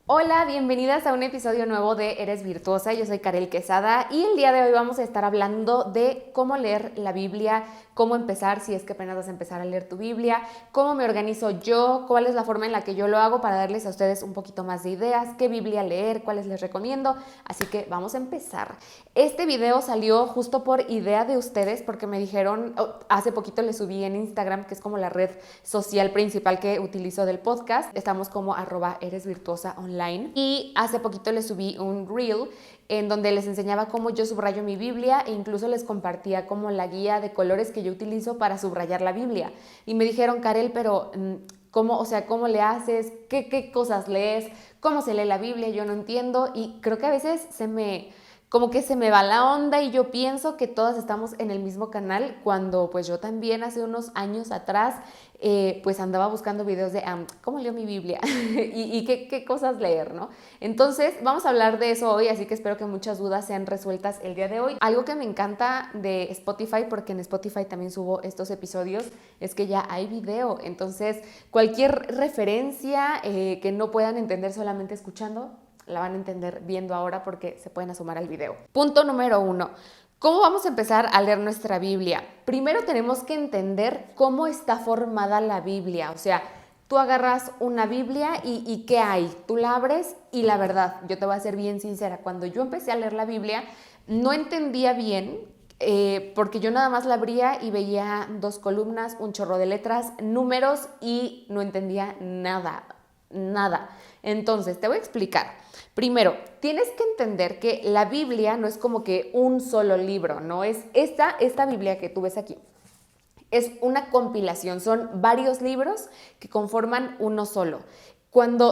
Hola, bienvenidas a un episodio nuevo de Eres Virtuosa. Yo soy Karel Quesada y el día de hoy vamos a estar hablando de cómo leer la Biblia, cómo empezar si es que apenas vas a empezar a leer tu Biblia, cómo me organizo yo, cuál es la forma en la que yo lo hago para darles a ustedes un poquito más de ideas, qué Biblia leer, cuáles les recomiendo. Así que vamos a empezar. Este video salió justo por idea de ustedes porque me dijeron, hace poquito le subí en Instagram, que es como la red social principal que utilizo del podcast. Estamos como @eresvirtuosaonline. Y hace poquito les subí un reel en donde les enseñaba cómo yo subrayo mi Biblia e incluso les compartía como la guía de colores que yo utilizo para subrayar la Biblia. Y me dijeron, Karel, pero ¿cómo, cómo le haces? ¿Qué cosas lees? ¿Cómo se lee la Biblia? Yo no entiendo y creo que a veces como que se me va la onda y yo pienso que todas estamos en el mismo canal cuando pues yo también hace unos años atrás pues andaba buscando videos de cómo leo mi Biblia y qué cosas leer, ¿no? Entonces vamos a hablar de eso hoy, así que espero que muchas dudas sean resueltas el día de hoy. Algo que me encanta de Spotify, porque en Spotify también subo estos episodios, es que ya hay video, entonces cualquier referencia que no puedan entender solamente escuchando, la van a entender viendo ahora porque se pueden asomar al video. Punto número 1. ¿Cómo vamos a empezar a leer nuestra Biblia? Primero tenemos que entender cómo está formada la Biblia. O sea, tú agarras una Biblia y ¿qué hay? Tú la abres y la verdad, yo te voy a ser bien sincera, cuando yo empecé a leer la Biblia no entendía bien porque yo nada más la abría y veía 2 columnas, un chorro de letras, números y no entendía nada. Entonces, te voy a explicar. Primero, tienes que entender que la Biblia no es como que un solo libro, ¿no? Es esta Biblia que tú ves aquí. Es una compilación, son varios libros que conforman uno solo.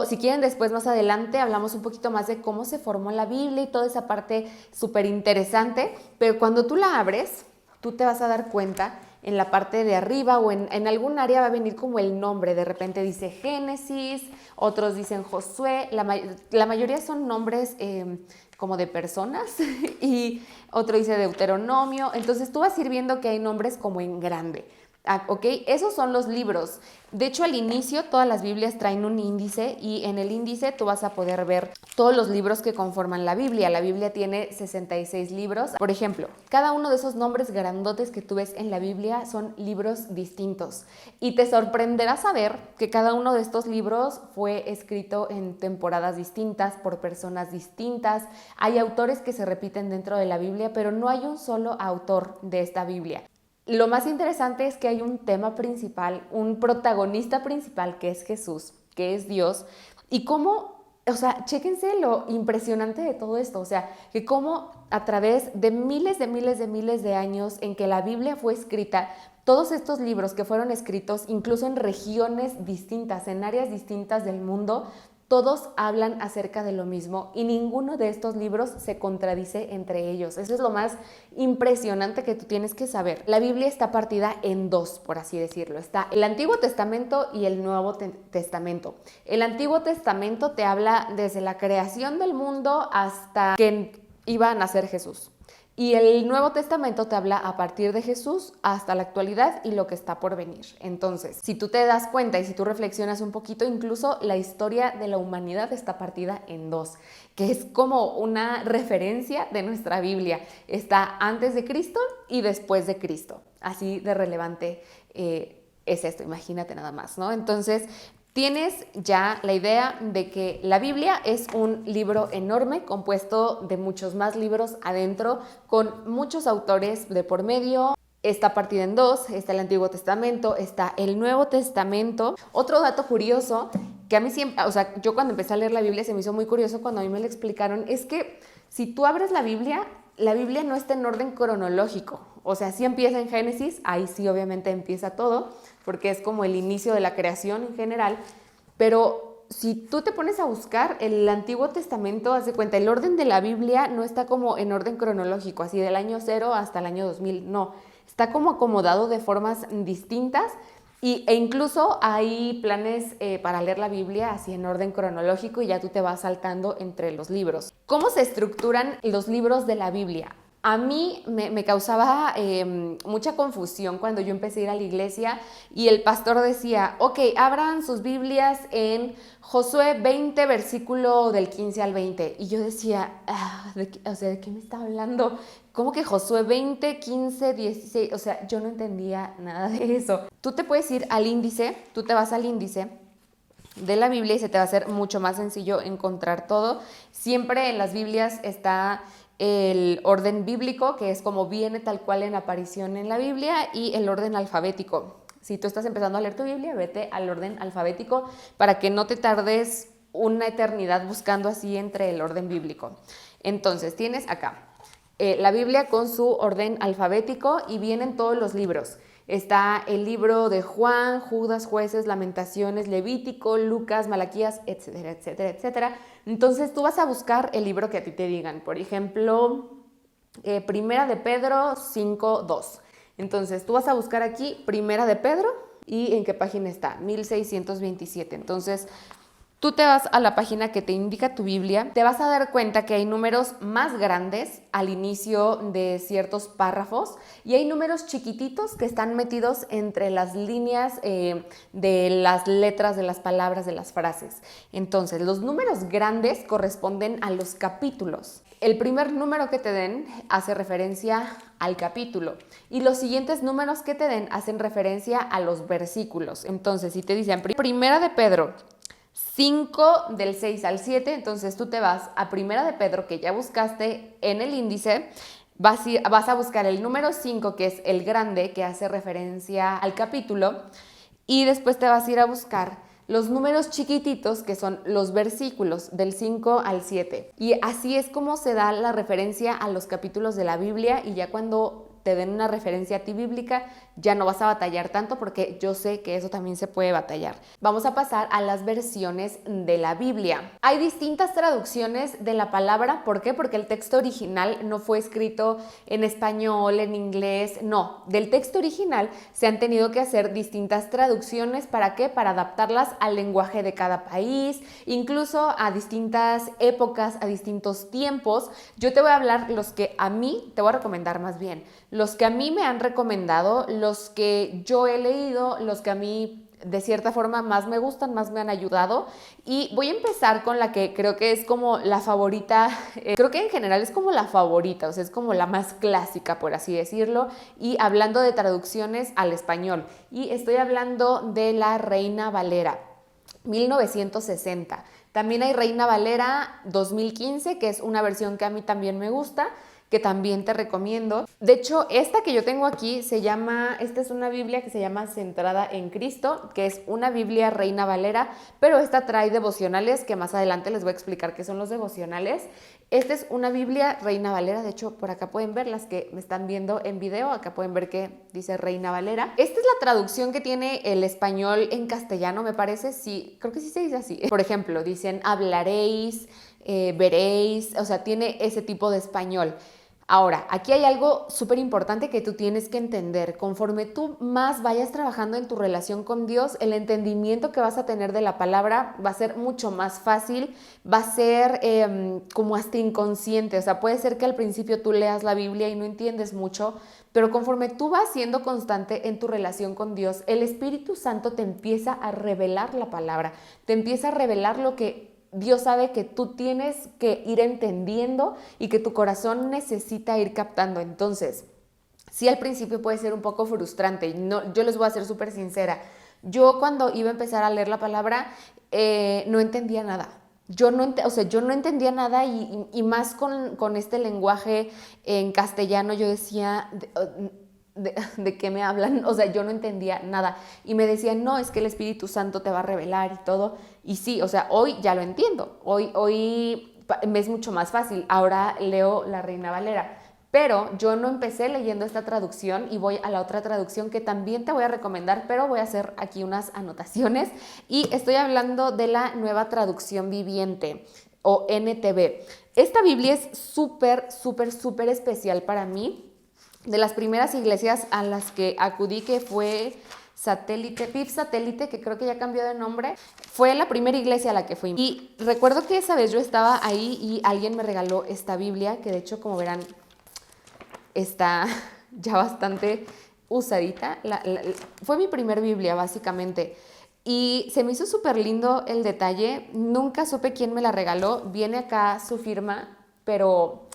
Si quieren después más adelante hablamos un poquito más de cómo se formó la Biblia y toda esa parte súper interesante, pero cuando tú la abres, tú te vas a dar cuenta en la parte de arriba o en algún área va a venir como el nombre, de repente dice Génesis, otros dicen Josué, la mayoría son nombres como de personas y otro dice Deuteronomio, entonces tú vas a ir viendo que hay nombres como en grande. ¿Ok? Esos son los libros. De hecho, al inicio todas las Biblias traen un índice y en el índice tú vas a poder ver todos los libros que conforman la Biblia. La Biblia tiene 66 libros. Por ejemplo, cada uno de esos nombres grandotes que tú ves en la Biblia son libros distintos. Y te sorprenderá saber que cada uno de estos libros fue escrito en temporadas distintas, por personas distintas. Hay autores que se repiten dentro de la Biblia, pero no hay un solo autor de esta Biblia. Lo más interesante es que hay un tema principal, un protagonista principal que es Jesús, que es Dios, y cómo, chéquense lo impresionante de todo esto, que cómo a través de miles de años en que la Biblia fue escrita, todos estos libros que fueron escritos incluso en regiones distintas, en áreas distintas del mundo, todos hablan acerca de lo mismo y ninguno de estos libros se contradice entre ellos. Eso es lo más impresionante que tú tienes que saber. La Biblia está partida en dos, por así decirlo. Está el Antiguo Testamento y el Nuevo Testamento. El Antiguo Testamento te habla desde la creación del mundo hasta que iba a nacer Jesús. Y el Nuevo Testamento te habla a partir de Jesús hasta la actualidad y lo que está por venir. Entonces, si tú te das cuenta y si tú reflexionas un poquito, incluso la historia de la humanidad está partida en dos, que es como una referencia de nuestra Biblia. Está antes de Cristo y después de Cristo. Así de relevante es esto, imagínate nada más, ¿no? Entonces, tienes ya la idea de que la Biblia es un libro enorme compuesto de muchos más libros adentro con muchos autores de por medio. Está partida en dos, está el Antiguo Testamento, está el Nuevo Testamento. Otro dato curioso que a mí siempre, yo cuando empecé a leer la Biblia se me hizo muy curioso cuando a mí me lo explicaron, es que si tú abres la Biblia no está en orden cronológico. Sí empieza en Génesis, ahí sí obviamente empieza todo, porque es como el inicio de la creación en general, pero si tú te pones a buscar el Antiguo Testamento, haz de cuenta, el orden de la Biblia no está como en orden cronológico, así del año 0 hasta el año 2000, no, está como acomodado de formas distintas e incluso hay planes para leer la Biblia así en orden cronológico y ya tú te vas saltando entre los libros. ¿Cómo se estructuran los libros de la Biblia? A mí me causaba mucha confusión cuando yo empecé a ir a la iglesia y el pastor decía, ok, abran sus Biblias en Josué 20, versículo del 15 al 20. Y yo decía, ¿de qué me está hablando? ¿Cómo que Josué 20, 15, 16? O sea, yo no entendía nada de eso. Tú te puedes ir al índice, tú te vas al índice de la Biblia y se te va a hacer mucho más sencillo encontrar todo. Siempre en las Biblias está el orden bíblico, que es como viene tal cual en aparición en la Biblia, y el orden alfabético. Si tú estás empezando a leer tu Biblia, vete al orden alfabético para que no te tardes una eternidad buscando así entre el orden bíblico. Entonces, tienes acá la Biblia con su orden alfabético y vienen todos los libros. Está el libro de Juan, Judas, Jueces, Lamentaciones, Levítico, Lucas, Malaquías, etcétera, etcétera, etcétera. Entonces tú vas a buscar el libro que a ti te digan. Por ejemplo, Primera de Pedro 5:2. Entonces tú vas a buscar aquí Primera de Pedro y ¿en qué página está? 1627. Entonces tú te vas a la página que te indica tu Biblia, te vas a dar cuenta que hay números más grandes al inicio de ciertos párrafos y hay números chiquititos que están metidos entre las líneas de las letras de las palabras de las frases. Entonces, los números grandes corresponden a los capítulos. El primer número que te den hace referencia al capítulo y los siguientes números que te den hacen referencia a los versículos. Entonces, si te dicen Primera de Pedro 5 del 6 al 7, entonces tú te vas a Primera de Pedro, que ya buscaste en el índice, vas a buscar el número 5, que es el grande, que hace referencia al capítulo, y después te vas a ir a buscar los números chiquititos, que son los versículos del 5 al 7. Y así es como se da la referencia a los capítulos de la Biblia, y ya cuando te den una referencia a ti bíblica, ya no vas a batallar tanto porque yo sé que eso también se puede batallar. Vamos a pasar a las versiones de la Biblia. Hay distintas traducciones de la palabra. ¿Por qué? Porque el texto original no fue escrito en español, en inglés, no. Del texto original se han tenido que hacer distintas traducciones. ¿Para qué? Para adaptarlas al lenguaje de cada país, incluso a distintas épocas, a distintos tiempos. Yo te voy a hablar los que a mí, te voy a recomendar más bien, los que a mí me han recomendado, los que yo he leído, los que a mí de cierta forma más me gustan, más me han ayudado. Y voy a empezar con la que creo que es como la favorita, creo que en general es como la favorita, o sea, es como la más clásica, por así decirlo, y hablando de traducciones al español. Y estoy hablando de la Reina Valera 1960. También hay Reina Valera 2015, que es una versión que a mí también me gusta, que también te recomiendo. De hecho, esta que yo tengo aquí esta es una Biblia que se llama Centrada en Cristo, que es una Biblia Reina Valera, pero esta trae devocionales, que más adelante les voy a explicar qué son los devocionales. Esta es una Biblia Reina Valera, de hecho, por acá pueden ver, las que me están viendo en video, acá pueden ver que dice Reina Valera. Esta es la traducción que tiene el español en castellano, me parece, sí, creo que sí se dice así. Por ejemplo, dicen hablaréis, veréis, o sea, tiene ese tipo de español. Ahora, aquí hay algo súper importante que tú tienes que entender. Conforme tú más vayas trabajando en tu relación con Dios, el entendimiento que vas a tener de la palabra va a ser mucho más fácil, va a ser como hasta inconsciente. O sea, puede ser que al principio tú leas la Biblia y no entiendes mucho, pero conforme tú vas siendo constante en tu relación con Dios, el Espíritu Santo te empieza a revelar la palabra, te empieza a revelar lo que Dios sabe que tú tienes que ir entendiendo y que tu corazón necesita ir captando. Entonces, sí, al principio puede ser un poco frustrante. No, yo les voy a ser súper sincera. Yo cuando iba a empezar a leer la palabra, no entendía nada. Yo no entendía nada y más con este lenguaje en castellano, yo decía... ¿De qué me hablan? O sea, yo no entendía nada. Y me decían, no, es que el Espíritu Santo te va a revelar y todo. Y sí, o sea, hoy ya lo entiendo. Hoy me es mucho más fácil. Ahora leo la Reina Valera. Pero yo no empecé leyendo esta traducción y voy a la otra traducción que también te voy a recomendar, pero voy a hacer aquí unas anotaciones. Y estoy hablando de la Nueva Traducción Viviente o NTV. Esta Biblia es súper, súper, súper especial para mí. De las primeras iglesias a las que acudí, que fue PIB Satélite, que creo que ya cambió de nombre, fue la primera iglesia a la que fui. Y recuerdo que esa vez yo estaba ahí y alguien me regaló esta Biblia, que de hecho, como verán, está ya bastante usadita. Fue mi primer Biblia, básicamente. Y se me hizo súper lindo el detalle. Nunca supe quién me la regaló. Viene acá su firma, pero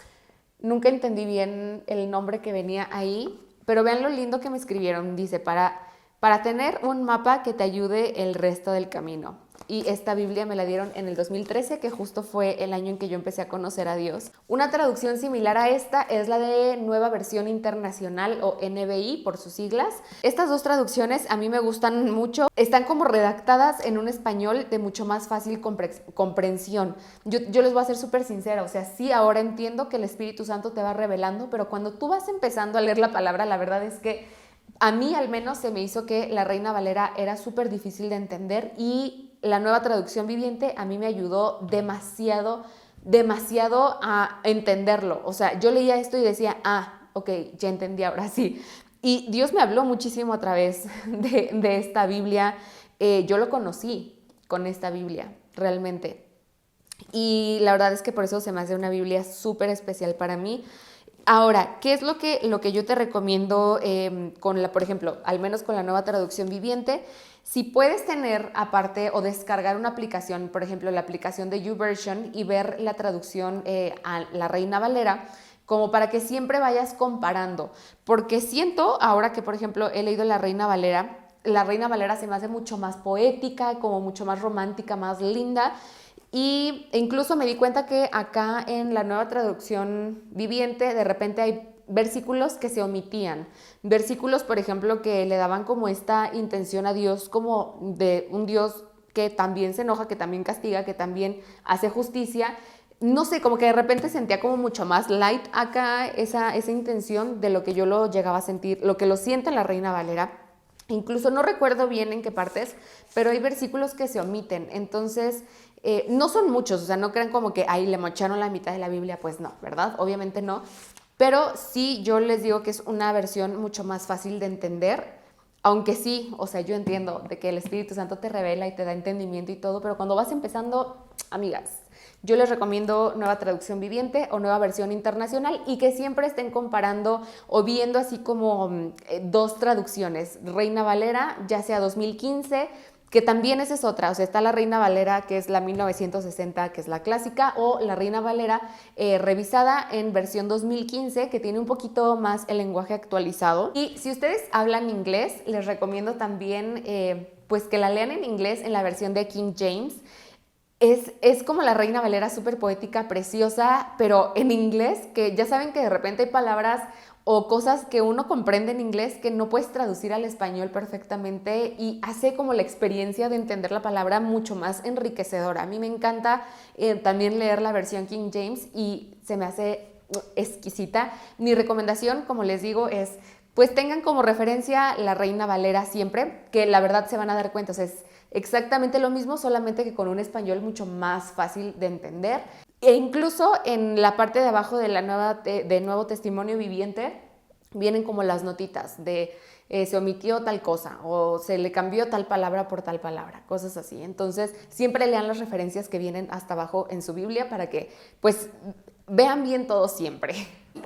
nunca entendí bien el nombre que venía ahí. Pero vean lo lindo que me escribieron. Dice, para tener un mapa que te ayude el resto del camino. Y esta Biblia me la dieron en el 2013, que justo fue el año en que yo empecé a conocer a Dios. Una traducción similar a esta es la de Nueva Versión Internacional, o NBI por sus siglas. Estas dos traducciones a mí me gustan mucho. Están como redactadas en un español de mucho más fácil comprensión. Yo les voy a ser súper sincera, o sea, sí, ahora entiendo que el Espíritu Santo te va revelando, pero cuando tú vas empezando a leer la palabra, la verdad es que a mí al menos se me hizo que la Reina Valera era súper difícil de entender, y la Nueva Traducción Viviente a mí me ayudó demasiado a entenderlo. O sea, yo leía esto y decía, ok, ya entendí ahora sí. Y Dios me habló muchísimo a través de esta Biblia. Yo lo conocí con esta Biblia, realmente. Y la verdad es que por eso se me hace una Biblia súper especial para mí. Ahora, ¿qué es lo que yo te recomiendo por ejemplo, al menos con la Nueva Traducción Viviente? Si puedes tener aparte o descargar una aplicación, por ejemplo, la aplicación de YouVersion, y ver la traducción a la Reina Valera, como para que siempre vayas comparando. Porque siento, ahora que por ejemplo he leído la Reina Valera se me hace mucho más poética, como mucho más romántica, más linda. Y incluso me di cuenta que acá en la Nueva Traducción Viviente de repente hay versículos que se omitían. Versículos, por ejemplo, que le daban como esta intención a Dios, como de un Dios que también se enoja, que también castiga, que también hace justicia. No sé, como que de repente sentía como mucho más light acá esa intención de lo que yo lo llegaba a sentir, lo que lo siente en la Reina Valera. Incluso no recuerdo bien en qué partes, pero hay versículos que se omiten. Entonces, no son muchos, o sea, no crean como que ahí le mocharon la mitad de la Biblia, pues no, ¿verdad? Obviamente no. Pero sí, yo les digo que es una versión mucho más fácil de entender, aunque sí, o sea, yo entiendo de que el Espíritu Santo te revela y te da entendimiento y todo, pero cuando vas empezando, amigas, yo les recomiendo Nueva Traducción Viviente o Nueva Versión Internacional, y que siempre estén comparando o viendo así como dos traducciones, Reina Valera, ya sea 2015, que también esa es otra, o sea, está la Reina Valera, que es la 1960, que es la clásica, o la Reina Valera revisada en versión 2015, que tiene un poquito más el lenguaje actualizado. Y si ustedes hablan inglés, les recomiendo también pues que la lean en inglés en la versión de King James. Es como la Reina Valera, súper poética, preciosa, pero en inglés, que ya saben que de repente hay palabras o cosas que uno comprende en inglés que no puedes traducir al español perfectamente, y hace como la experiencia de entender la palabra mucho más enriquecedora. A mí me encanta también leer la versión King James y se me hace exquisita. Mi recomendación, como les digo, es pues tengan como referencia la Reina Valera siempre, que la verdad se van a dar cuenta, o sea, es exactamente lo mismo, solamente que con un español mucho más fácil de entender. E incluso en la parte de abajo de de Nuevo Testimonio Viviente vienen como las notitas de se omitió tal cosa o se le cambió tal palabra por tal palabra, cosas así. Entonces siempre lean las referencias que vienen hasta abajo en su Biblia para que pues vean bien todo siempre.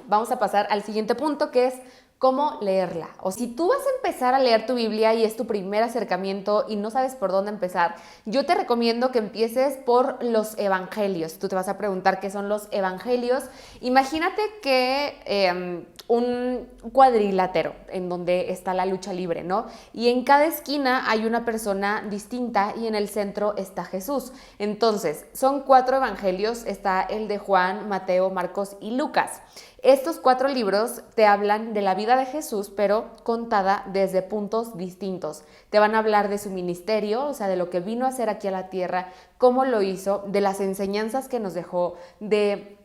Vamos a pasar al siguiente punto, que es cómo leerla. O si tú vas a empezar a leer tu Biblia y es tu primer acercamiento y no sabes por dónde empezar, yo te recomiendo que empieces por los evangelios. Tú te vas a preguntar qué son los evangelios. Imagínate que un cuadrilátero en donde está la lucha libre, ¿no? Y en cada esquina hay una persona distinta y en el centro está Jesús. Entonces, son 4 evangelios, está el de Juan, Mateo, Marcos y Lucas. Estos 4 libros te hablan de la vida de Jesús, pero contada desde puntos distintos. Te van a hablar de su ministerio, o sea, de lo que vino a hacer aquí a la tierra, cómo lo hizo, de las enseñanzas que nos dejó, de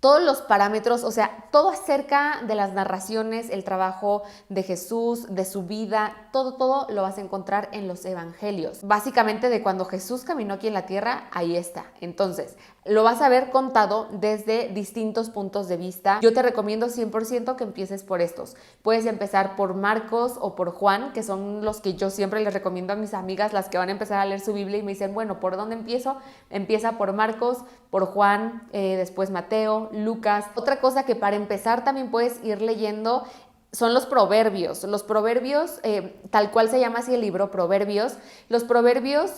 todos los parámetros, o sea, todo acerca de las narraciones, el trabajo de Jesús, de su vida, todo lo vas a encontrar en los evangelios. Básicamente de cuando Jesús caminó aquí en la tierra, ahí está. Entonces, lo vas a ver contado desde distintos puntos de vista. Yo te recomiendo 100% que empieces por estos. Puedes empezar por Marcos o por Juan, que son los que yo siempre les recomiendo a mis amigas, las que van a empezar a leer su Biblia y me dicen, bueno, ¿por dónde empiezo? Empieza por Marcos, por Juan, después Mateo, Lucas. Otra cosa que para empezar también puedes ir leyendo son los proverbios. Los proverbios, tal cual se llama así el libro, Proverbios. Los proverbios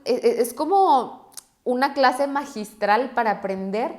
es como una clase magistral para aprender,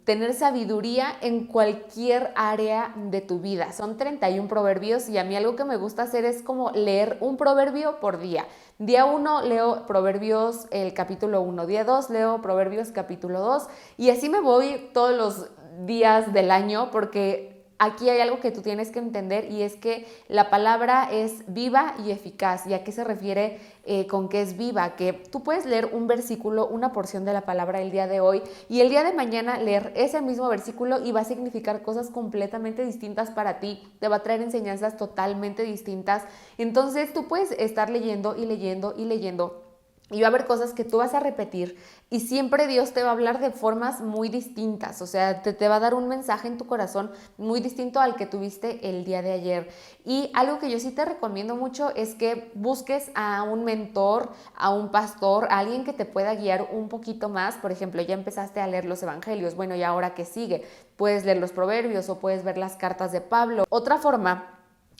tener sabiduría en cualquier área de tu vida. Son 31 proverbios y a mí algo que me gusta hacer es como leer un proverbio por día. Día 1 leo Proverbios el capítulo 1, día 2 leo Proverbios capítulo 2 y así me voy todos los días del año porque aquí hay algo que tú tienes que entender y es que la palabra es viva y eficaz. ¿Y a qué se refiere con que es viva? Que tú puedes leer un versículo, una porción de la palabra el día de hoy y el día de mañana leer ese mismo versículo y va a significar cosas completamente distintas para ti. Te va a traer enseñanzas totalmente distintas. Entonces tú puedes estar leyendo y leyendo y leyendo. Y va a haber cosas que tú vas a repetir y siempre Dios te va a hablar de formas muy distintas, o sea, te va a dar un mensaje en tu corazón muy distinto al que tuviste el día de ayer. Y algo que yo sí te recomiendo mucho es que busques a un mentor, a un pastor, a alguien que te pueda guiar un poquito más. Por ejemplo, ya empezaste a leer los evangelios, bueno, ¿y ahora qué sigue? Puedes leer los proverbios o puedes ver las cartas de Pablo. Otra forma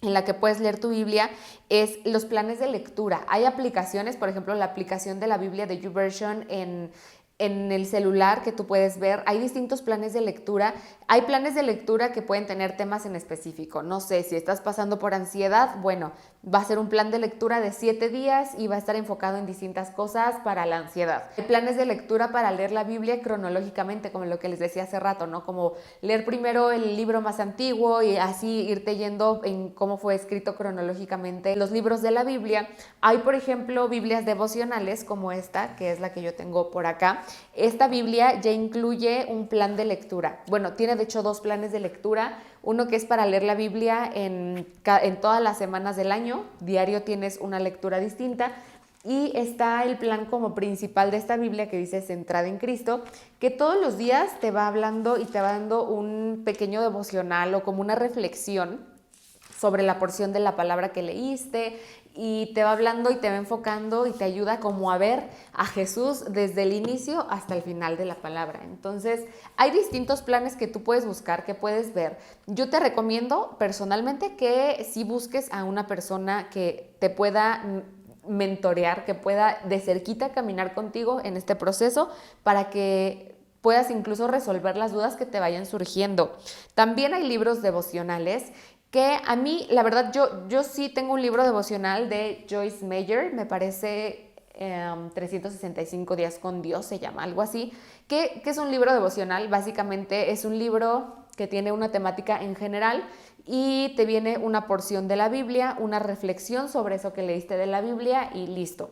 en la que puedes leer tu Biblia es los planes de lectura. Hay aplicaciones, por ejemplo, la aplicación de la Biblia de YouVersion en el celular que tú puedes ver. Hay distintos planes de lectura. Hay planes de lectura que pueden tener temas en específico. No sé, si estás pasando por ansiedad, bueno, va a ser un plan de lectura de 7 días y va a estar enfocado en distintas cosas para la ansiedad. Hay planes de lectura para leer la Biblia cronológicamente, como lo que les decía hace rato, ¿no? Como leer primero el libro más antiguo y así irte yendo en cómo fue escrito cronológicamente los libros de la Biblia. Hay, por ejemplo, Biblias devocionales como esta, que es la que yo tengo por acá. Esta Biblia ya incluye un plan de lectura. Bueno, tiene de hecho 2 planes de lectura. Uno que es para leer la Biblia en todas las semanas del año. Diario tienes una lectura distinta. Y está el plan como principal de esta Biblia que dice Centrada en Cristo, que todos los días te va hablando y te va dando un pequeño devocional o como una reflexión sobre la porción de la palabra que leíste y te va hablando y te va enfocando y te ayuda como a ver a Jesús desde el inicio hasta el final de la palabra. Entonces, hay distintos planes que tú puedes buscar, que puedes ver. Yo te recomiendo personalmente que si busques a una persona que te pueda mentorear, que pueda de cerquita caminar contigo en este proceso para que puedas incluso resolver las dudas que te vayan surgiendo. También hay libros devocionales que a mí, la verdad, yo sí tengo un libro devocional de Joyce Meyer, me parece 365 días con Dios, se llama algo así, que es un libro devocional. Básicamente es un libro que tiene una temática en general y te viene una porción de la Biblia, una reflexión sobre eso que leíste de la Biblia y listo.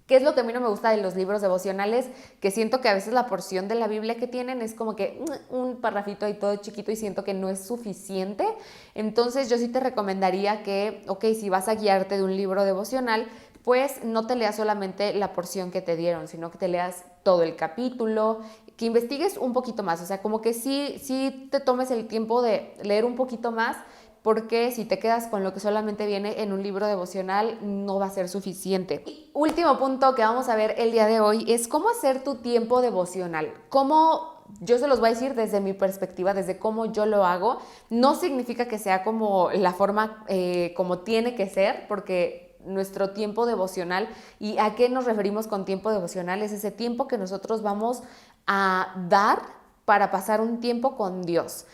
¿Qué es lo que a mí no me gusta de los libros devocionales? Que siento que a veces la porción de la Biblia que tienen es como que un parrafito ahí todo chiquito y siento que no es suficiente. Entonces yo sí te recomendaría que, si vas a guiarte de un libro devocional, pues no te leas solamente la porción que te dieron, sino que te leas todo el capítulo, que investigues un poquito más. O sea, como que sí te tomes el tiempo de leer un poquito más, porque si te quedas con lo que solamente viene en un libro devocional, no va a ser suficiente. Y último punto que vamos a ver el día de hoy es cómo hacer tu tiempo devocional. Yo se los voy a decir desde mi perspectiva, desde cómo yo lo hago. No significa que sea como la forma como tiene que ser, porque nuestro tiempo devocional, ¿y a qué nos referimos con tiempo devocional? Es ese tiempo que nosotros vamos a dar para pasar un tiempo con Dios.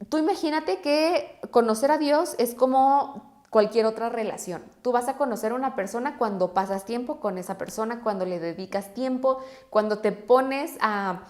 Tú imagínate que conocer a Dios es como cualquier otra relación. Tú vas a conocer a una persona cuando pasas tiempo con esa persona, cuando le dedicas tiempo, cuando te pones a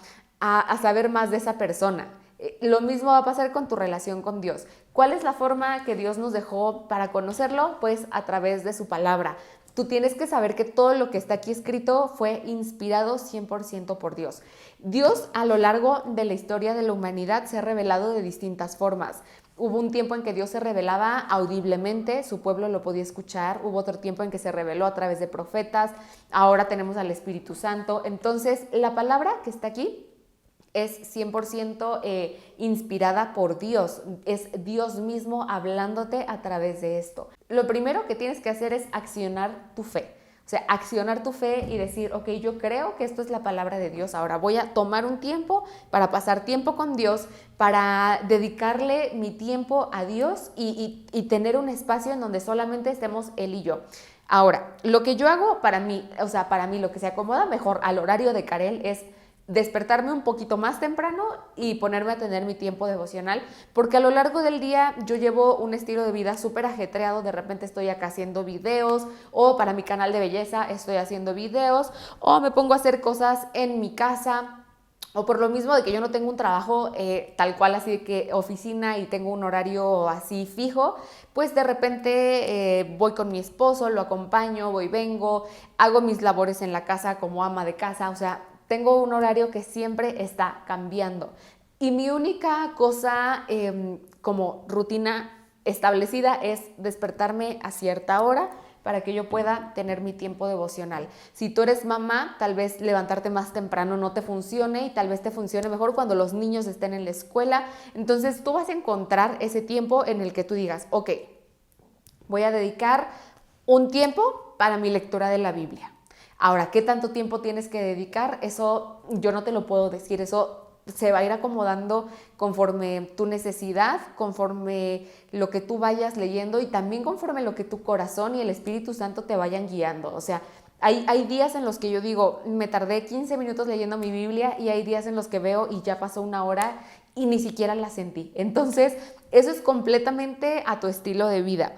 saber más de esa persona. Lo mismo va a pasar con tu relación con Dios. ¿Cuál es la forma que Dios nos dejó para conocerlo? Pues a través de su palabra. Tú tienes que saber que todo lo que está aquí escrito fue inspirado 100% por Dios. Dios a lo largo de la historia de la humanidad se ha revelado de distintas formas. Hubo un tiempo en que Dios se revelaba audiblemente, su pueblo lo podía escuchar. Hubo otro tiempo en que se reveló a través de profetas. Ahora tenemos al Espíritu Santo. Entonces, la palabra que está aquí es 100% inspirada por Dios, es Dios mismo hablándote a través de esto. Lo primero que tienes que hacer es accionar tu fe. O sea, accionar tu fe y decir, ok, yo creo que esto es la palabra de Dios. Ahora voy a tomar un tiempo para pasar tiempo con Dios, para dedicarle mi tiempo a Dios y tener un espacio en donde solamente estemos Él y yo. Ahora, lo que yo hago para mí, o sea, para mí lo que se acomoda mejor al horario de Karel es despertarme un poquito más temprano y ponerme a tener mi tiempo devocional, porque a lo largo del día yo llevo un estilo de vida súper ajetreado. De repente estoy acá haciendo videos, o para mi canal de belleza estoy haciendo videos, o me pongo a hacer cosas en mi casa, o por lo mismo de que yo no tengo un trabajo tal cual así de que oficina y tengo un horario así fijo, pues de repente voy con mi esposo, lo acompaño, voy, vengo, hago mis labores en la casa como ama de casa. O sea, tengo un horario que siempre está cambiando. Y mi única cosa como rutina establecida es despertarme a cierta hora para que yo pueda tener mi tiempo devocional. Si tú eres mamá, tal vez levantarte más temprano no te funcione, y tal vez te funcione mejor cuando los niños estén en la escuela. Entonces tú vas a encontrar ese tiempo en el que tú digas, ok, voy a dedicar un tiempo para mi lectura de la Biblia. Ahora, ¿qué tanto tiempo tienes que dedicar? Eso yo no te lo puedo decir. Eso se va a ir acomodando conforme tu necesidad, conforme lo que tú vayas leyendo, y también conforme lo que tu corazón y el Espíritu Santo te vayan guiando. O sea, hay días en los que yo digo, me tardé 15 minutos leyendo mi Biblia, y hay días en los que veo y ya pasó una hora y ni siquiera la sentí. Entonces, eso es completamente a tu estilo de vida.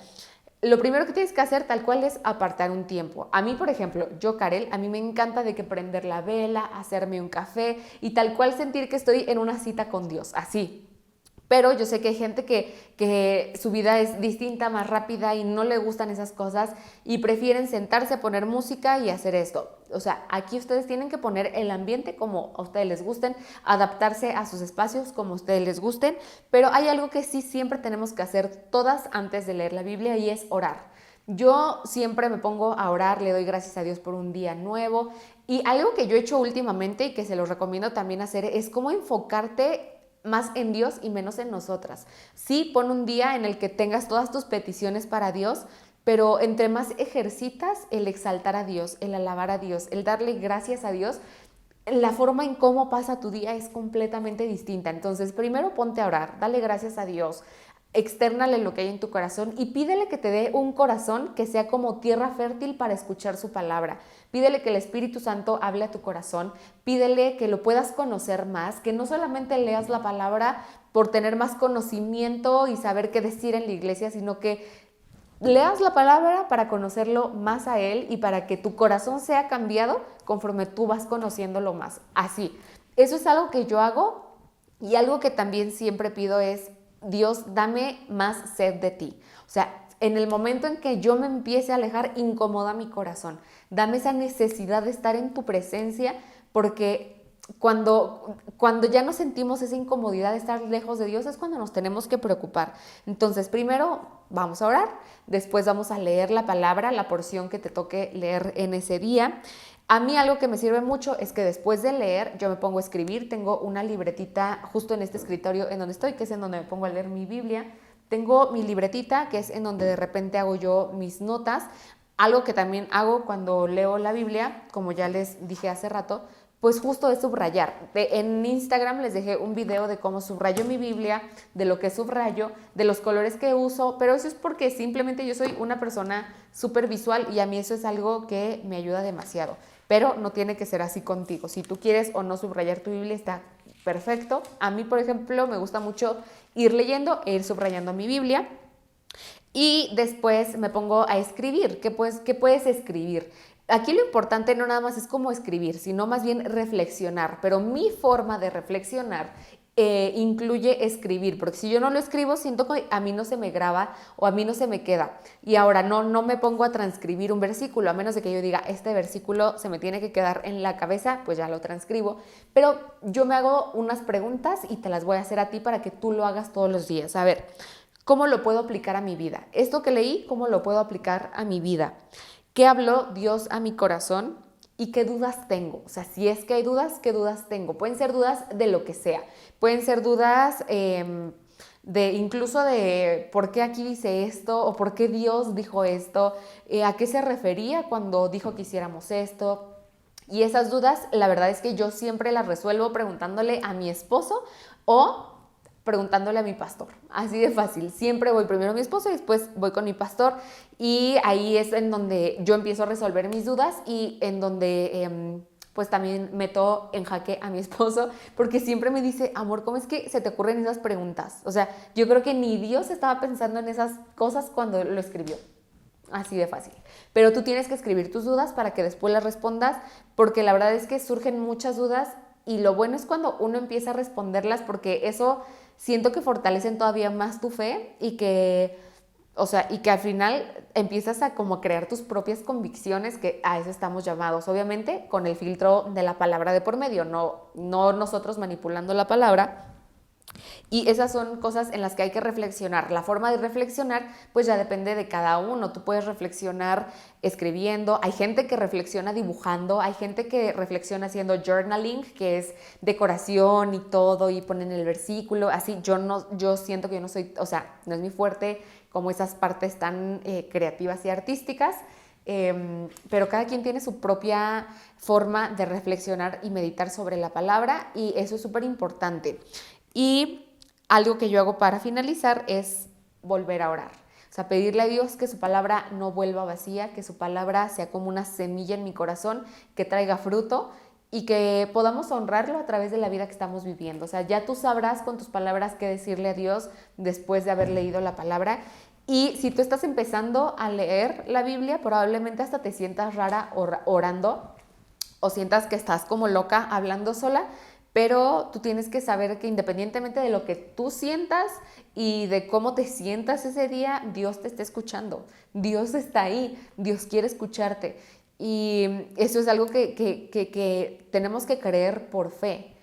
Lo primero que tienes que hacer tal cual es apartar un tiempo. A mí, por ejemplo, yo, Karel, a mí me encanta de que prender la vela, hacerme un café y tal cual sentir que estoy en una cita con Dios, así. Pero yo sé que hay gente que su vida es distinta, más rápida, y no le gustan esas cosas y prefieren sentarse, poner música y hacer esto. O sea, aquí ustedes tienen que poner el ambiente como a ustedes les gusten, adaptarse a sus espacios como a ustedes les gusten, pero hay algo que sí siempre tenemos que hacer todas antes de leer la Biblia, y es orar. Yo siempre me pongo a orar, le doy gracias a Dios por un día nuevo, y algo que yo he hecho últimamente y que se los recomiendo también hacer es cómo enfocarte más en Dios y menos en nosotras. Sí, pon un día en el que tengas todas tus peticiones para Dios, pero entre más ejercitas el exaltar a Dios, el alabar a Dios, el darle gracias a Dios, la forma en cómo pasa tu día es completamente distinta. Entonces, primero ponte a orar, dale gracias a Dios, externale lo que hay en tu corazón y pídele que te dé un corazón que sea como tierra fértil para escuchar su palabra. Pídele que el Espíritu Santo hable a tu corazón, pídele que lo puedas conocer más, que no solamente leas la palabra por tener más conocimiento y saber qué decir en la iglesia, sino que leas la palabra para conocerlo más a Él y para que tu corazón sea cambiado conforme tú vas conociéndolo más. Así, eso es algo que yo hago, y algo que también siempre pido es: Dios, dame más sed de ti. O sea, en el momento en que yo me empiece a alejar, incomoda mi corazón. Dame esa necesidad de estar en tu presencia, porque cuando ya no sentimos esa incomodidad de estar lejos de Dios es cuando nos tenemos que preocupar. Entonces, primero vamos a orar, después vamos a leer la palabra, la porción que te toque leer en ese día. A mí algo que me sirve mucho es que después de leer yo me pongo a escribir. Tengo una libretita justo en este escritorio en donde estoy, que es en donde me pongo a leer mi Biblia. Tengo mi libretita, que es en donde de repente hago yo mis notas. Algo que también hago cuando leo la Biblia, como ya les dije hace rato, pues justo es subrayar. En Instagram les dejé un video de cómo subrayo mi Biblia, de lo que subrayo, de los colores que uso, pero eso es porque simplemente yo soy una persona súper visual y a mí eso es algo que me ayuda demasiado. Pero no tiene que ser así contigo. Si tú quieres o no subrayar tu Biblia, está perfecto. A mí, por ejemplo, me gusta mucho ir leyendo e ir subrayando mi Biblia. Y después me pongo a escribir. ¿Qué puedes escribir? Aquí lo importante no nada más es cómo escribir, sino más bien reflexionar. Pero mi forma de reflexionar incluye escribir, porque si yo no lo escribo, siento que a mí no se me graba o a mí no se me queda. Y ahora no me pongo a transcribir un versículo, a menos de que yo diga, este versículo se me tiene que quedar en la cabeza, pues ya lo transcribo. Pero yo me hago unas preguntas y te las voy a hacer a ti para que tú lo hagas todos los días. A ver, ¿cómo lo puedo aplicar a mi vida? Esto que leí, ¿cómo lo puedo aplicar a mi vida? ¿Qué habló Dios a mi corazón? ¿Y qué dudas tengo? O sea, si es que hay dudas, ¿qué dudas tengo? Pueden ser dudas de lo que sea. Pueden ser dudas de incluso de por qué aquí dice esto o por qué Dios dijo esto, a qué se refería cuando dijo que hiciéramos esto. Y esas dudas, la verdad es que yo siempre las resuelvo preguntándole a mi esposo o preguntándole a mi pastor. Así de fácil. Siempre voy primero a mi esposo y después voy con mi pastor. Y ahí es en donde yo empiezo a resolver mis dudas y en donde pues también meto en jaque a mi esposo, porque siempre me dice, amor, ¿cómo es que se te ocurren esas preguntas? O sea, yo creo que ni Dios estaba pensando en esas cosas cuando lo escribió. Así de fácil. Pero tú tienes que escribir tus dudas para que después las respondas, porque la verdad es que surgen muchas dudas y lo bueno es cuando uno empieza a responderlas, porque eso siento que fortalecen todavía más tu fe y que, o sea, y que al final empiezas a como crear tus propias convicciones, que a eso estamos llamados, obviamente, con el filtro de la palabra de por medio, no nosotros manipulando la palabra. Y esas son cosas en las que hay que reflexionar. La forma de reflexionar pues ya depende de cada uno. Tú puedes reflexionar escribiendo, hay gente que reflexiona dibujando, hay gente que reflexiona haciendo journaling, que es decoración y todo, y ponen el versículo, así. Yo siento que yo no soy, o sea, no es mi fuerte como esas partes tan creativas y artísticas. Pero cada quien tiene su propia forma de reflexionar y meditar sobre la palabra y eso es súper importante. Y algo que yo hago para finalizar es volver a orar. O sea, pedirle a Dios que su palabra no vuelva vacía, que su palabra sea como una semilla en mi corazón, que traiga fruto y que podamos honrarlo a través de la vida que estamos viviendo. O sea, ya tú sabrás con tus palabras qué decirle a Dios después de haber leído la palabra. Y si tú estás empezando a leer la Biblia, probablemente hasta te sientas rara orando o sientas que estás como loca hablando sola, pero tú tienes que saber que independientemente de lo que tú sientas y de cómo te sientas ese día, Dios te está escuchando, Dios está ahí, Dios quiere escucharte. Y eso es algo que tenemos que creer por fe.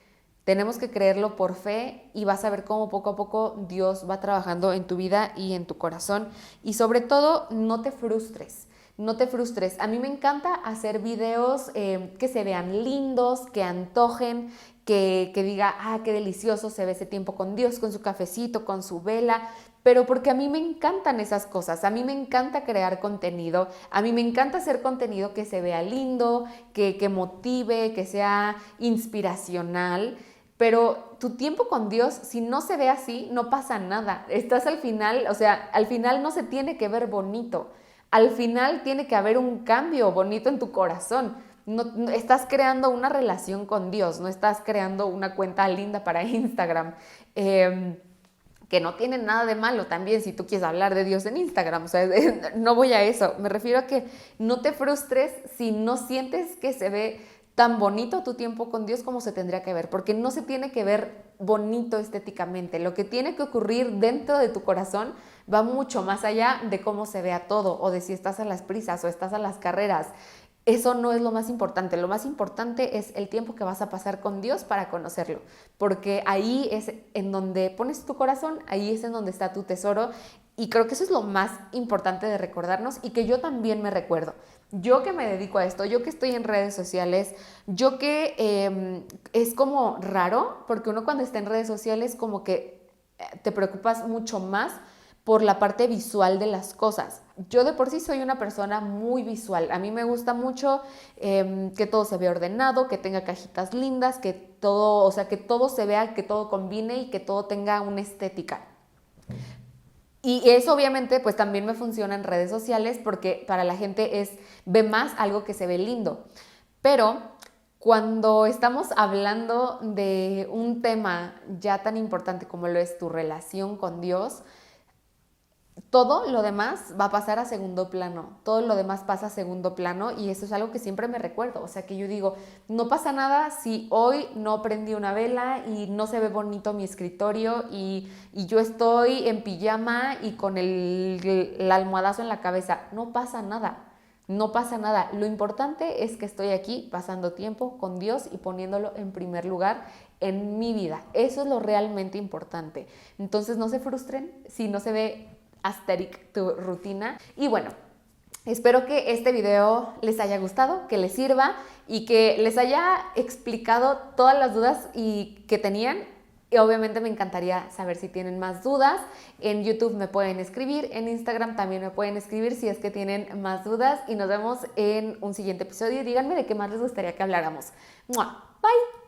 Tenemos que creerlo por fe y vas a ver cómo poco a poco Dios va trabajando en tu vida y en tu corazón. Y sobre todo, no te frustres. No te frustres. A mí me encanta hacer videos que se vean lindos, que antojen, que diga, qué delicioso se ve ese tiempo con Dios, con su cafecito, con su vela, pero porque a mí me encantan esas cosas, a mí me encanta crear contenido, a mí me encanta hacer contenido que se vea lindo, que motive, que sea inspiracional. Pero tu tiempo con Dios, si no se ve así, no pasa nada. Estás al final, o sea, al final no se tiene que ver bonito. Al final tiene que haber un cambio bonito en tu corazón. No, estás creando una relación con Dios, no estás creando una cuenta linda para Instagram, que no tiene nada de malo también si tú quieres hablar de Dios en Instagram. O sea, no voy a eso. Me refiero a que no te frustres si no sientes que se ve tan bonito tu tiempo con Dios como se tendría que ver, porque no se tiene que ver bonito estéticamente. Lo que tiene que ocurrir dentro de tu corazón va mucho más allá de cómo se vea todo o de si estás a las prisas o estás a las carreras. Eso no es lo más importante. Lo más importante es el tiempo que vas a pasar con Dios para conocerlo, porque ahí es en donde pones tu corazón, ahí es en donde está tu tesoro. Y creo que eso es lo más importante de recordarnos y que yo también me recuerdo. Yo que me dedico a esto, yo que estoy en redes sociales, yo que es como raro, porque uno cuando está en redes sociales como que te preocupas mucho más por la parte visual de las cosas. Yo de por sí soy una persona muy visual. A mí me gusta mucho que todo se vea ordenado, que tenga cajitas lindas, que todo, o sea, que todo se vea, que todo combine y que todo tenga una estética. Y eso obviamente pues también me funciona en redes sociales porque para la gente ve más algo que se ve lindo. Pero cuando estamos hablando de un tema ya tan importante como lo es tu relación con Dios, todo lo demás va a pasar a segundo plano, todo lo demás pasa a segundo plano y eso es algo que siempre me recuerdo. O sea, que yo digo, no pasa nada si hoy no prendí una vela y no se ve bonito mi escritorio y yo estoy en pijama y con el almohadazo en la cabeza. No pasa nada, no pasa nada. Lo importante es que estoy aquí pasando tiempo con Dios y poniéndolo en primer lugar en mi vida. Eso es lo realmente importante. Entonces no se frustren si no se ve aesthetic tu rutina. Y bueno, espero que este video les haya gustado, que les sirva y que les haya explicado todas las dudas que tenían. Y obviamente me encantaría saber si tienen más dudas. En YouTube me pueden escribir, en Instagram también me pueden escribir si es que tienen más dudas y nos vemos en un siguiente episodio. Díganme de qué más les gustaría que habláramos. ¡Mua! Bye.